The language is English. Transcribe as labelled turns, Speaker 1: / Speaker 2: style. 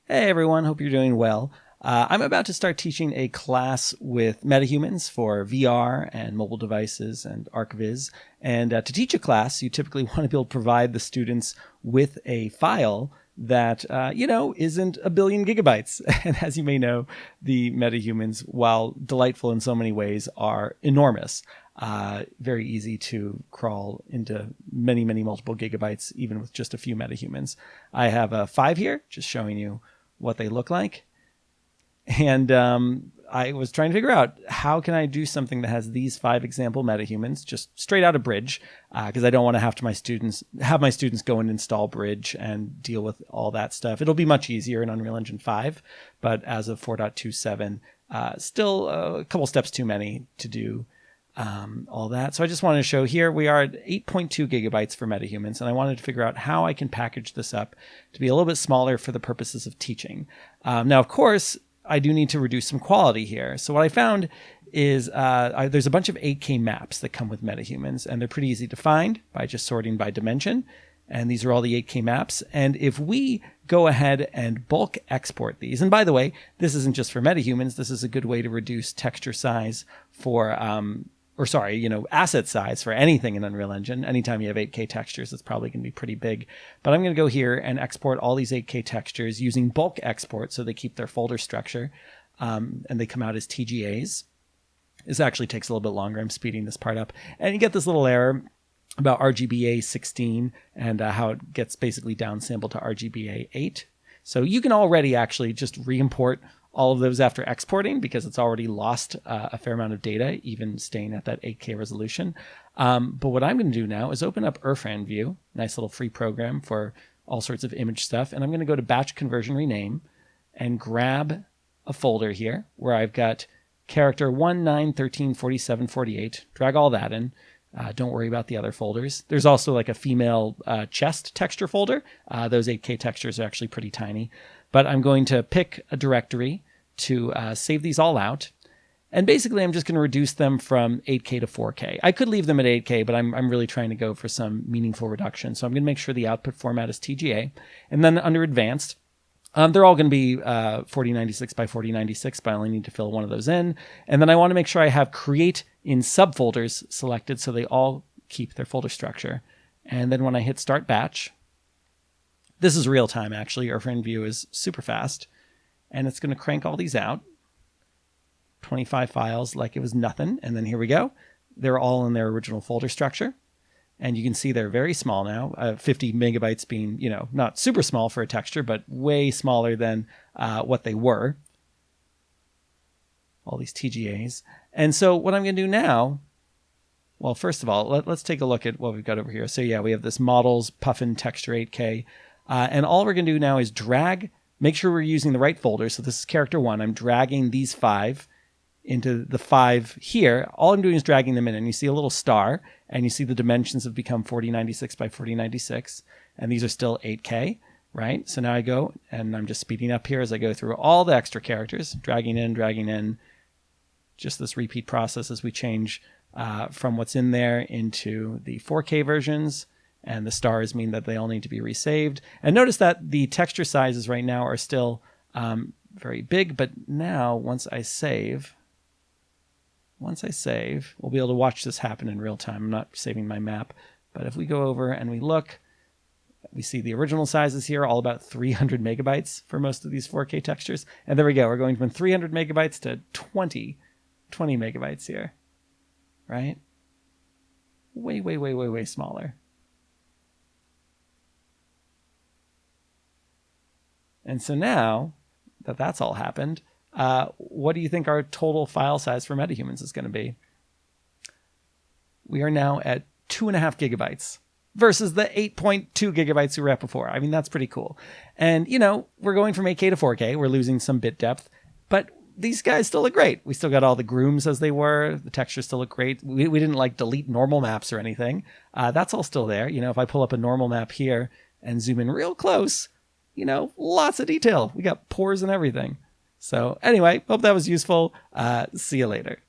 Speaker 1: Hey everyone, hope you're doing well. I'm about to start teaching a class with Metahumans for VR and mobile devices and ArcViz. And to teach a class, you typically want to be able to provide the students with a file that, isn't a billion gigabytes. And as you may know, the Metahumans, while delightful in so many ways, are enormous. Very easy to crawl into many, many multiple gigabytes, even with just a few Metahumans. I have 5 here, just showing you what they look like. And I was trying to figure out how can I do something that has these 5 example metahumans just straight out of Bridge, because I don't want to have my students go and install Bridge and deal with all that stuff. It'll be much easier in Unreal Engine 5, but as of 4.27, still a couple steps too many to do all that. So I just wanted to show here we are at 8.2 gigabytes for Metahumans, and I wanted to figure out how I can package this up to be a little bit smaller for the purposes of teaching. Now, of course, I do need to reduce some quality here. So what I found is there's a bunch of 8K maps that come with Metahumans, and they're pretty easy to find by just sorting by dimension. And these are all the 8K maps. And if we go ahead and bulk export these, and by the way, this isn't just for Metahumans, this is a good way to reduce texture size for asset size for anything in Unreal Engine. Anytime you have 8K textures, it's probably going to be pretty big. But I'm going to go here and export all these 8K textures using bulk export so they keep their folder structure, and they come out as TGAs. This actually takes a little bit longer. I'm speeding this part up. And you get this little error about RGBA 16 and how it gets basically downsampled to RGBA 8. So you can already actually just re-import all of those after exporting because it's already lost a fair amount of data, even staying at that 8K resolution. But what I'm going to do now is open up Irfanview, nice little free program for all sorts of image stuff. And I'm going to go to Batch Conversion Rename and grab a folder here where I've got character 1, 9, 13, 47, 48. Drag all that in. Don't worry about the other folders. There's also like a female chest texture folder. Those 8K textures are actually pretty tiny. But I'm going to pick a directory to save these all out. And basically, I'm just going to reduce them from 8K to 4K. I could leave them at 8K, but I'm really trying to go for some meaningful reduction. So I'm going to make sure the output format is TGA. And then under Advanced, they're all going to be 4096 by 4096, but I only need to fill one of those in. And then I want to make sure I have Create in subfolders selected so they all keep their folder structure. And then when I hit Start Batch, this is real time, actually. Irfanview is super fast. And it's going to crank all these out. 25 files like it was nothing. And then here we go. They're all in their original folder structure. And you can see they're very small now. 50 megabytes being, not super small for a texture, but way smaller than what they were. All these TGAs. And so what I'm going to do now, well, first of all, let's take a look at what we've got over here. So yeah, we have this models, Puffin texture 8K. And all we're going to do now is make sure we're using the right folder. So this is character 1. I'm dragging these 5 into the 5 here. All I'm doing is dragging them in, and you see a little star, and you see the dimensions have become 4096 by 4096, and these are still 8K, right? So now I go, and I'm just speeding up here as I go through all the extra characters, dragging in, just this repeat process as we change from what's in there into the 4K versions. And the stars mean that they all need to be resaved. And notice that the texture sizes right now are still very big, but now once I save, we'll be able to watch this happen in real time. I'm not saving my map, but if we go over and we look, we see the original sizes here, all about 300 megabytes for most of these 4K textures. And there we go. We're going from 300 megabytes to 20 megabytes here, right? Way smaller. And so now that that's all happened, what do you think our total file size for Metahumans is going to be? We are now at 2.5 gigabytes versus the 8.2 gigabytes we were at before. I mean, that's pretty cool. And, we're going from 8K to 4K. We're losing some bit depth, but these guys still look great. We still got all the grooms as they were. The textures still look great. We didn't delete normal maps or anything. That's all still there. If I pull up a normal map here and zoom in real close, lots of detail. We got pores and everything. So anyway, hope that was useful. See you later.